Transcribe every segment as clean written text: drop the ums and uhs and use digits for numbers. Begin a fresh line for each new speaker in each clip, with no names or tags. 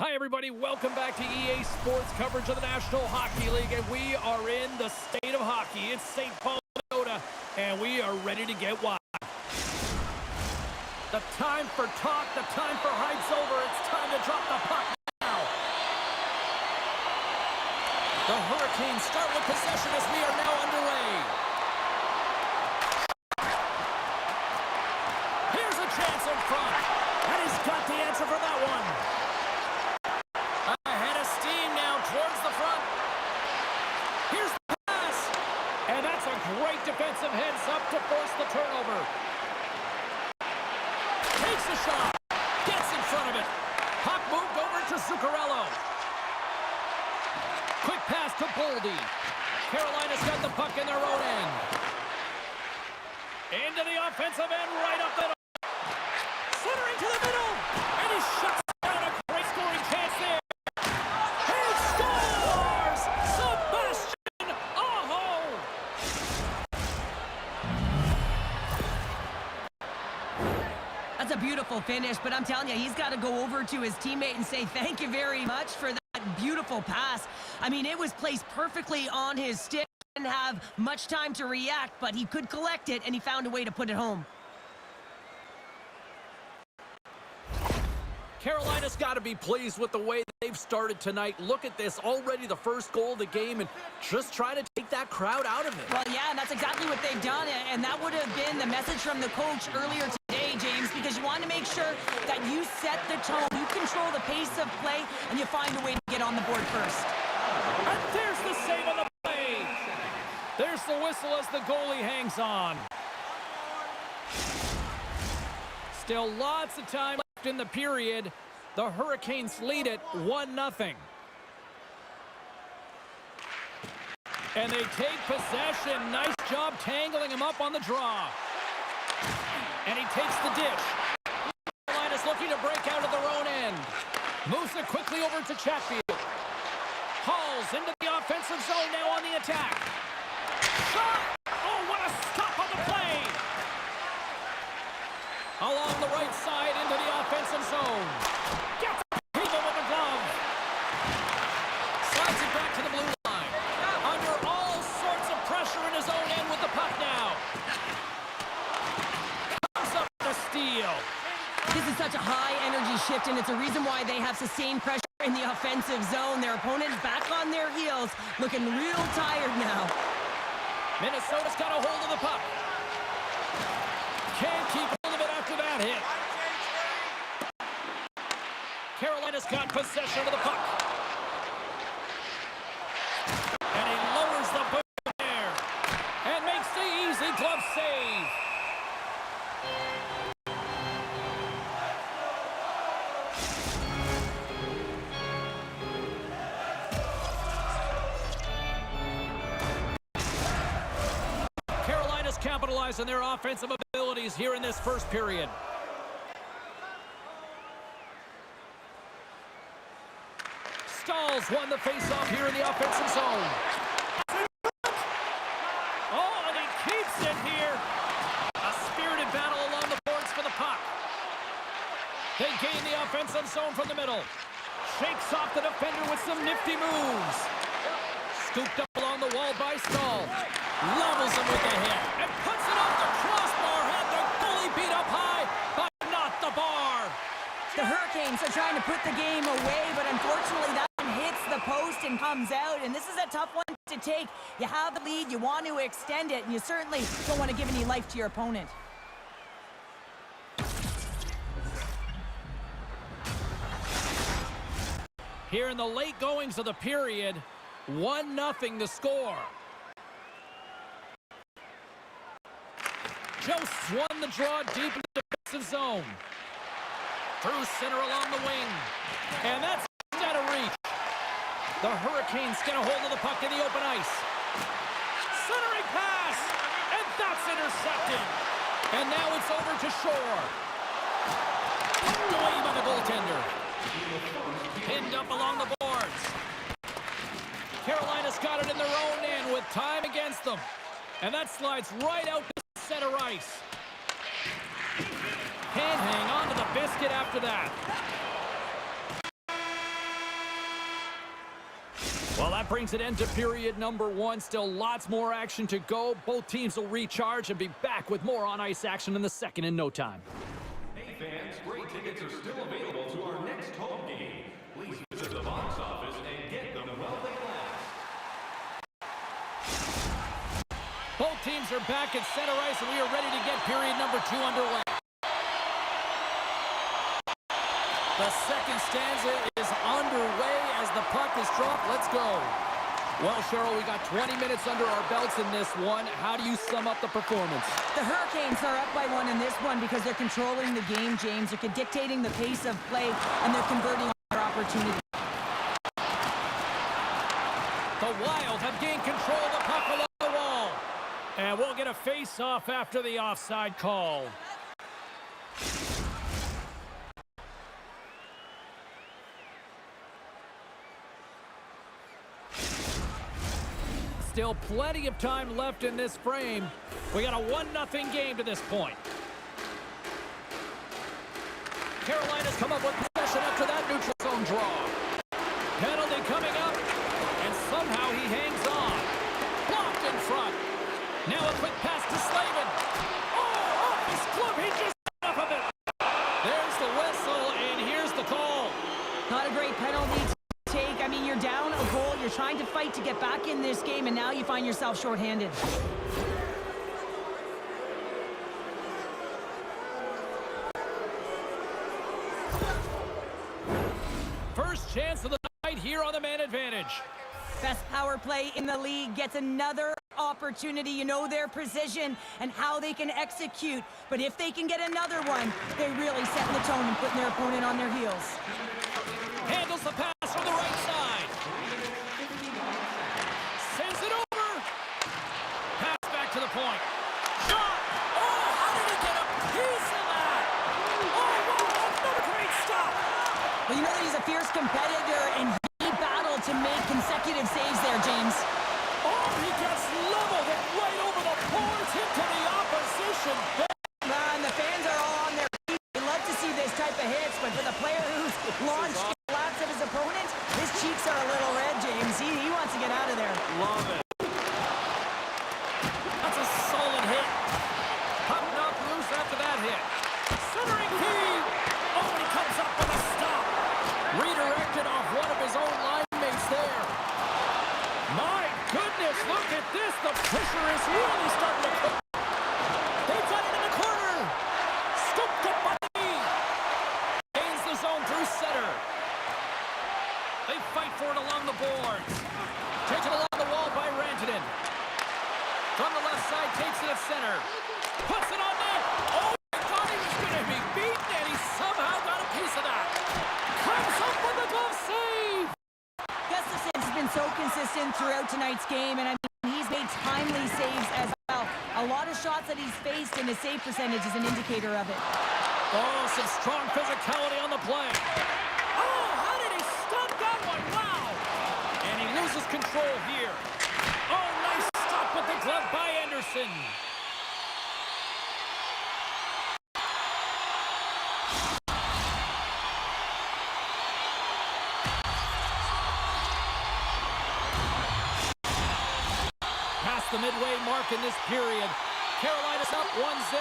Hi, everybody. Welcome back to EA Sports coverage of the National Hockey League, and we are in the state of hockey. It's St. Paul, Minnesota, and we are ready to get wild. The time for talk, the time for hype's over. It's time to drop the puck now. The Hurricanes start with possession as we are now underway. Here's a chance in front, and he's got the answer for that one. Ahead of steam now towards the front. Here's the pass. And that's a great defensive heads-up to force the turnover. Takes a shot. Gets in front of it. Puck moved over to Zuccarello. Quick pass to Boldy. Carolina's got the puck in their own end. Into the offensive end, right up the middle. Centering to the middle. And he shuts down a great scoring chance there.
That's a beautiful finish, but I'm telling you, he's got to go over to his teammate and say thank you very much for that beautiful pass. I mean, it was placed perfectly on his stick. Didn't have much time to react, but he could collect it, and he found a way to put it home.
Carolina's got to be pleased with the way they've started tonight. Look at this, already the first goal of the game, and just trying to take that crowd out of it.
Well, yeah, and that's exactly what they've done, and that would have been the message from the coach earlier today, James, because you want to make sure that you set the tone, you control the pace of play, and you find a way to get on the board first.
And there's the save on the play. There's the whistle as the goalie hangs on. Still lots of time left in the period. The Hurricanes lead it 1-0. And they take possession. Nice job tangling him up on the draw. And he takes the dish. Carolina's looking to break out of their own end. Moves it quickly over to Chatfield. Hauls into the offensive zone now on the attack. Shot! Oh, what a stop on the play! Along the right side into the offensive zone. Gets people with the glove. Slides it back to the blue line. Under all sorts of pressure in his own end with the puck now. Comes up with a steal.
This is such a high-energy shift, and it's a reason why they have sustained pressure in the offensive zone. Their opponent's back on their heels, looking real tired now.
Minnesota's got a hold of the puck. Can't keep hold of it after that hit. Carolina's got possession of the puck. And he lowers the boot there. And makes the easy glove save. Carolina's capitalized on their offensive abilities here in this first period. Stalls won the faceoff here in the offensive zone. Oh, and he keeps it here. A spirited battle along the boards for the puck. They gain the offensive zone from the middle. Shakes off the defender with some nifty moves. Scooped up along the wall by Stahl. Levels him with the hit. And puts it off the crossbar. Had the goalie beat up high, but not the bar.
The Hurricanes are trying to put the game away, but unfortunately that one hits the post and comes out, and this is a tough one to take. You have the lead, you want to extend it, and you certainly don't want to give any life to your opponent.
Here in the late goings of the period, 1-0 the score. Josts won the draw deep in the defensive zone. Through center along the wing. And that's out of reach. The Hurricanes get a hold of the puck in the open ice. Centering pass. And that's intercepted. And now it's over to Shore. Pucked away by the goaltender. Pinned up along the boards. Carolina's got it in their own end with time against them. And that slides right out to center ice. Can't hang on to the biscuit after that. Well, that brings an end to period number 1. Still lots more action to go. Both teams will recharge and be back with more on-ice action in the second in no time.
Hey fans, great tickets are still available to our next home game. Please visit the box office and get them while they last.
Both teams are back at center ice, and we are ready to get period number 2 underway. The second stanza is underway as the puck is dropped. Let's go. Well, Cheryl, we got 20 minutes under our belts in this one. How do you sum up the performance?
The Hurricanes are up by 1 in this one because they're controlling the game, James. They're dictating the pace of play, and they're converting on their opportunity.
The Wild have gained control of the puck along the wall. And we'll get a face-off after the offside call. Still plenty of time left in this frame. We got a 1-0 game to this point. Carolina's come up with possession after that neutral zone draw. Penalty coming up, and somehow he hangs on. Blocked in front. Now a quick pass to Slavin. Oh, off his glove. He just got off of it. There's the whistle, and here's the call.
Not a great penalty to take. I mean, you're down a goal. You're trying to fight to get back in this game, and now you find yourself shorthanded.
First chance of the night here on the man advantage.
Best power play in the league gets another opportunity. You know their precision and how they can execute. But if they can get another one, they really set the tone and putting their opponent on their heels.
Handles the pass from the right side. Sends it over. Pass back to the point. Shot! Oh, how did he get a piece of that? Oh, wow, another great stop.
Well, you know that he's a fierce competitor, and he battled to make consecutive saves there, James.
Oh, he gets leveled and right over the boards into the opposition.
Man, the fans are all on their feet. They love to see this type of hits, but for the player who's launched laps at his opponent, his cheeks are a little red, James. He wants to get out of there.
Love it. That's a solid hit. Puck knocked loose after that hit. Centering key. Oh, and he comes up with a stop. Redirected off one of his own line mates there. My goodness, look at this. The pressure is really starting to cook. They've got it in the corner. Scooped up by the knee. Gains the zone through center. They fight for it along the boards. Taken along the wall by Rantanen. From the left side, takes it at center. Puts it on net. Oh, I thought he was going to be beaten, and he somehow got a piece of that. Comes up with a glove save.
Gustafson's been so consistent throughout tonight's game, and I mean, he's made timely saves as well. A lot of shots that he's faced, and his save percentage is an indicator of it.
Oh, some strong physicality on the play. Oh, how did he stop that one? Wow. And he loses control here. Oh, nice stop with the glove by Anderson. Past the midway mark in this period. Carolina's up 1-0.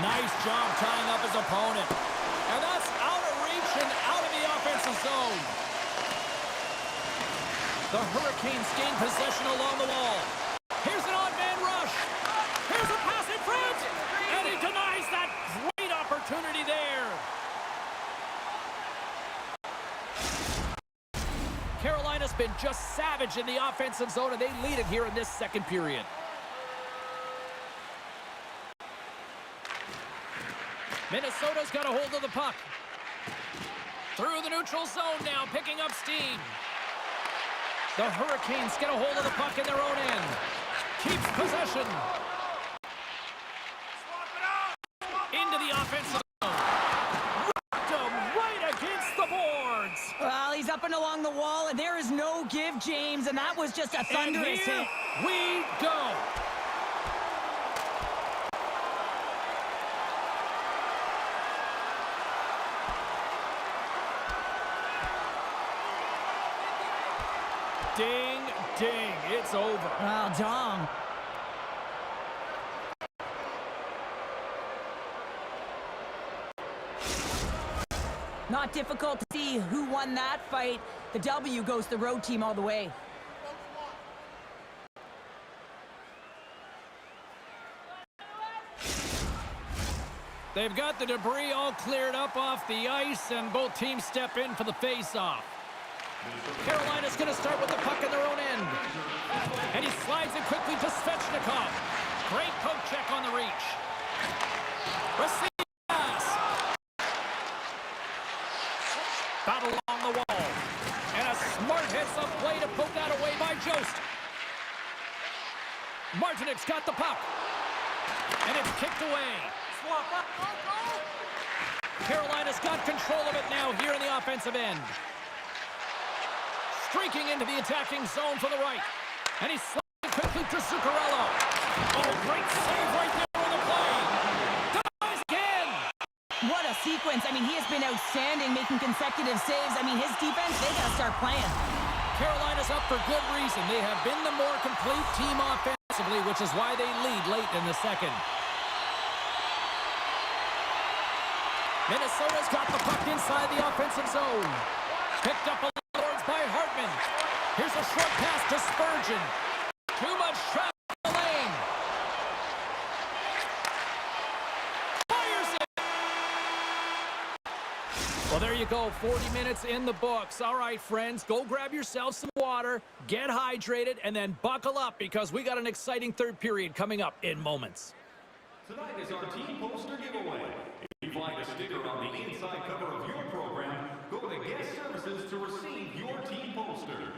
Nice job tying up his opponent. And that's out of reach and out of the offensive zone. The Hurricanes gain possession along the wall. Here's an odd-man rush. Here's a pass in front. And he denies that great opportunity there. Carolina's been just savage in the offensive zone, and they lead it here in this second period. Minnesota's got a hold of the puck. Through the neutral zone now, picking up steam. The Hurricanes get a hold of the puck in their own end. Keeps possession. Into the offensive zone. Rocked him right against the boards.
Well, he's up and along the wall, and there is no give, James, and that was just a thunderous hit.
We go. Ding, ding. It's over.
Well, Dom. Not difficult to see who won that fight. The W goes to the road team all the way.
They've got the debris all cleared up off the ice, and both teams step in for the face-off. Carolina's going to start with the puck in their own end. And he slides it quickly to Svechnikov. Great poke check on the reach. Receive pass. Battle along the wall. And a smart heads-up play to poke that away by Jost. Martinik's got the puck. And it's kicked away. Carolina's got control of it now here in the offensive end. Streaking into the attacking zone for the right. And he's sliding quickly to Zuccarello. Oh, great save right there on the play. Dies again.
What a sequence. I mean, he has been outstanding, making consecutive saves. I mean, his defense, they got to start playing.
Carolina's up for good reason. They have been the more complete team offensively, which is why they lead late in the second. Minnesota's got the puck inside the offensive zone. Picked up a boards by Hartman. Here's a short pass to Spurgeon. Too much traffic in the lane. Fires it. Well, there you go. 40 minutes in the books. All right, friends, go grab yourself some water, get hydrated, and then buckle up because we got an exciting third period coming up in moments.
Tonight is our team poster giveaway. If you find a sticker on the inside cover of your program, go to Guest Services to receive your team poster.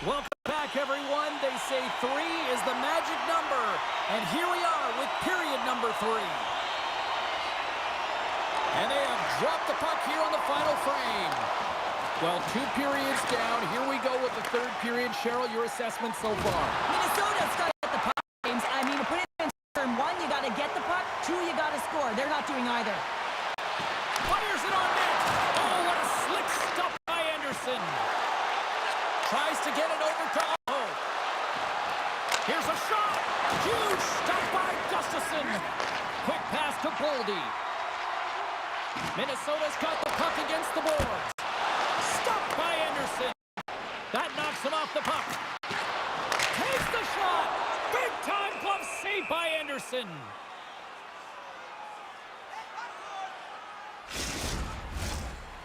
Welcome back, everyone. They say 3 is the magic number. And here we are with period number 3. And they have dropped the puck here on the final frame. Well, 2 periods down. Here we go with the third period. Cheryl, your assessment so far?
Minnesota's got to get the puck, James. I mean, to put it in term 1, you got to get the puck. 2, you got to score. They're not doing either.
Fires it on net. Oh, what a slick stop by Anderson. Tries to get it over to Aho. Here's a shot. Huge stop by Gustafson. Quick pass to Boldy. Minnesota's got the puck against the boards. Stopped by Anderson. That knocks him off the puck. Takes the shot. Big time glove save by Anderson.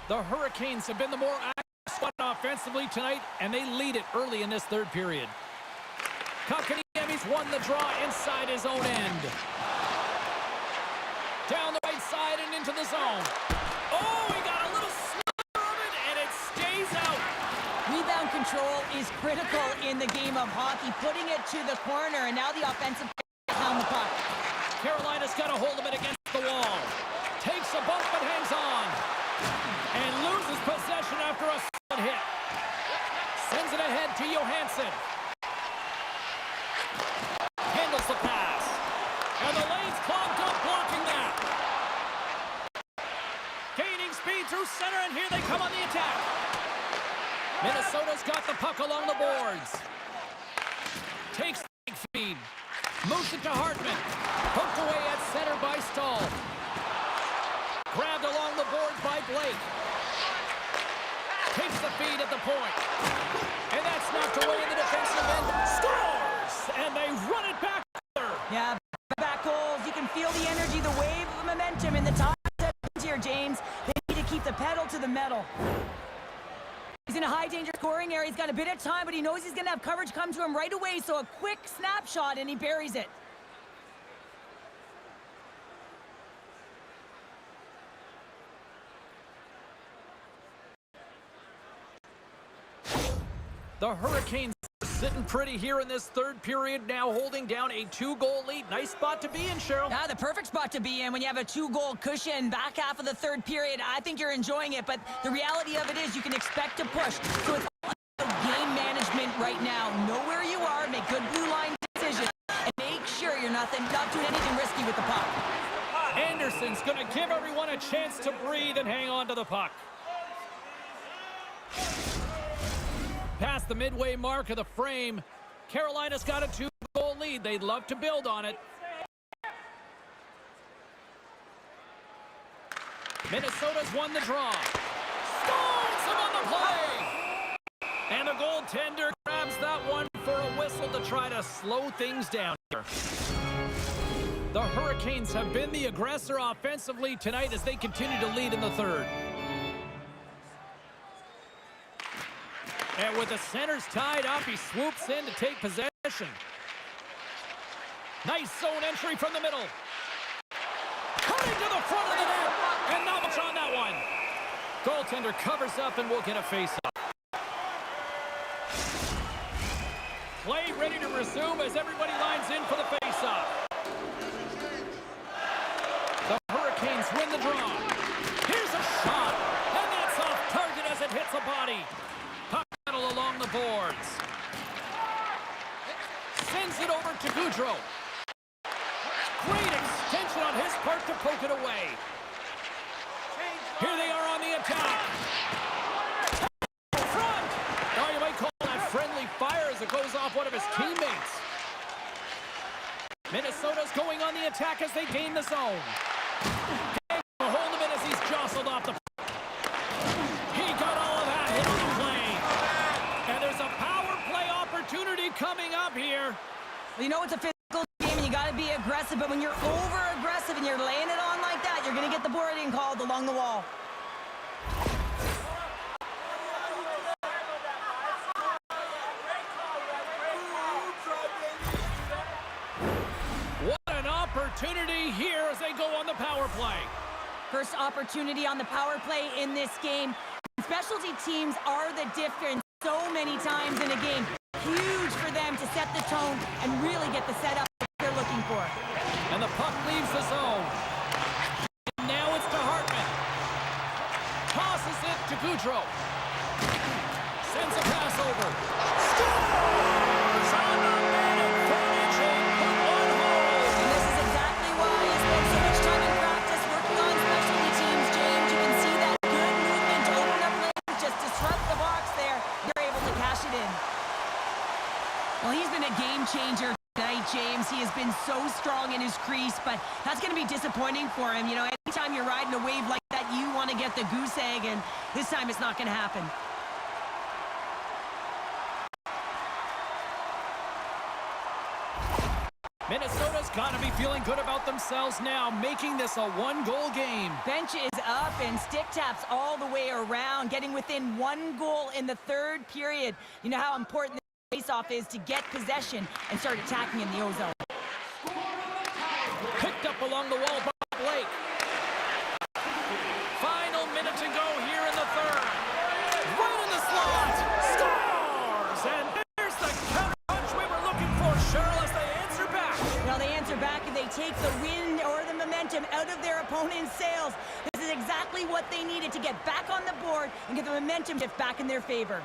The Hurricanes have been the more active squad offensively tonight, and they lead it early in this third period. Kotkaniemi's won the draw inside his own end. Down the right side and into the zone. Oh, he got a little slither of it, and it stays out.
Rebound control is critical in the game of hockey. Putting it to the corner, and now the offensive down the puck.
Carolina's got a hold of it against the wall. Takes a bump but hangs on. And loses possession after a solid hit. Sends it ahead to Johansson. Handles the pass. And the lane's clogged up, blocking that. Gaining speed through center, and here they come on the attack. Minnesota's got the puck along the boards. Takes the big feed. Moves it to Hartman. Poked away at center by Stahl. Grabbed along the boards by Blake. Takes the feed at the point. And that's knocked away in the defensive end. Scores! And they run it back.
Yeah, back goals. You can feel the energy, the wave of momentum in the top here, James. They need to keep the pedal to the metal. He's in a high-danger scoring area. He's got a bit of time, but he knows he's going to have coverage come to him right away, so a quick snapshot, and he buries it.
The Hurricanes are sitting pretty here in this third period, now holding down a 2-goal lead. Nice spot to be in, Cheryl.
Yeah, the perfect spot to be in when you have a 2-goal cushion back half of the third period. I think you're enjoying it, but the reality of it is you can expect to push. So it's all about game management right now. nothing, not doing anything risky with the puck.
Anderson's going to give everyone a chance to breathe and hang on to the puck. Past the midway mark of the frame, Carolina's got a 2-goal lead. They'd love to build on it. Minnesota's won the draw. Scores him on the play! And the goaltender grabs that one for a whistle to try to slow things down here. The Hurricanes have been the aggressor offensively tonight as they continue to lead in the third. And with the centers tied up, he swoops in to take possession. Nice zone entry from the middle. Cutting to the front of the net. And not much on that one. Goaltender covers up and will get a face-off. Play ready to resume as everybody lines in for the face-off. The Hurricanes win the draw. Here's a shot. And that's off target as it hits the body. Puck battle along the boards. Sends it over to Gaudreau. Great extension on his part to poke it away. Here they are on the attack. Front! Now you might call that friendly fire as it goes off one of his teammates. Minnesota's going on the attack as they gain the zone. A hold of it as he's jostled off the... He got all of that hit on the play. And there's a power play opportunity coming up here.
Well, you know it's a physical game and you got to be aggressive, but when you're over-aggressive and you're laying it on like that, you're going to get the boarding called along the wall.
What an opportunity here as they go on the power play.
First opportunity on the power play in this game. Specialty teams are the difference so many times in a game. Huge for them to set the tone and really get the setup they're looking for.
And the puck leaves the zone. And now it's to Hartman. Tosses it to Gaudreau. Sends a pass over. Scores on the man advantage and put on hold.
And this is exactly why he spent so much time in practice working on specialty teams, James. You can see that good movement to open up lanes, just disrupt the box there. They're able to cash it in. Well, he's been a game changer tonight, James. He has been so strong in his crease, but that's going to be disappointing for him. You know, anytime you're riding a wave like that, you want to get the goose egg, and this time it's not going to happen.
Minnesota's got to be feeling good about themselves now, making this a one-goal game.
Bench is up and stick taps all the way around, getting within 1 goal in the third period. You know how important face-off is to get possession and start attacking in the O-zone.
Picked up along the wall by Blake. Final minute to go here in the third. Right in the slot. Scores! And there's the counter punch we were looking for, Cheryl, as they answer back.
Well, they answer back and they take the wind or the momentum out of their opponent's sails. This is exactly what they needed to get back on the board and get the momentum shift back in their favor.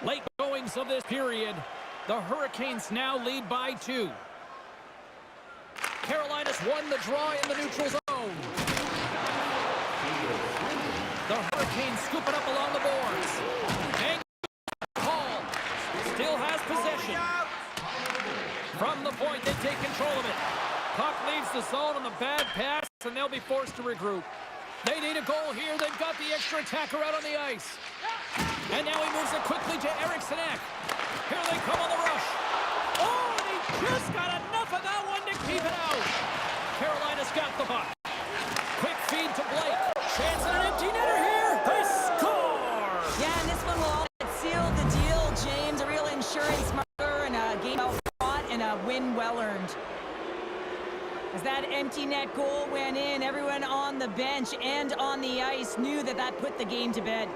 Late goings of this period, the Hurricanes now lead by 2. Carolina's won the draw in the neutral zone. The Hurricanes scoop it up along the boards. And Hall still has possession. From the point, they take control of it. Puck leaves the zone on the bad pass, and they'll be forced to regroup. They need a goal here. They've got the extra attacker out on the ice. And now he moves it quickly to Eriksson Ek. Here they come on the rush. Oh, and he just got enough of that one to keep it out. Carolina's got the puck. Quick feed to Blake. Chance at an empty netter here. They score!
Yeah, and this one will all seal the deal, James. A real insurance marker and a game well fought and a win well earned. As that empty net goal went in, everyone on the bench and on the ice knew that that put the game to bed.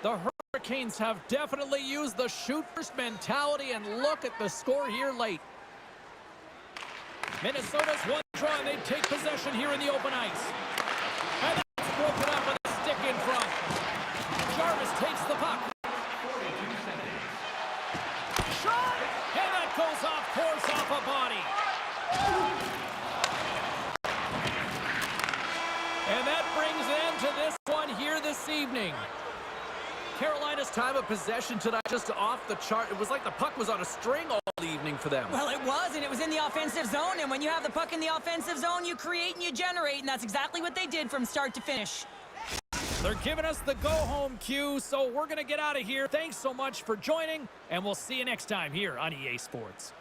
The Hurricanes have definitely used the shoot-first mentality, and look at the score here late. Minnesota's one draw, and they take possession here in the open ice. And that's broken up with a stick in front. Jarvis takes the puck. Shot! And that goes off course off a body. And that brings an end to this one here this evening. Carolina's time of possession tonight just off the chart. It was like the puck was on a string all evening for them.
Well, it was, and it was in the offensive zone. And when you have the puck in the offensive zone, you create and you generate, and that's exactly what they did from start to finish.
They're giving us the go-home cue, so we're going to get out of here. Thanks so much for joining, and we'll see you next time here on EA Sports.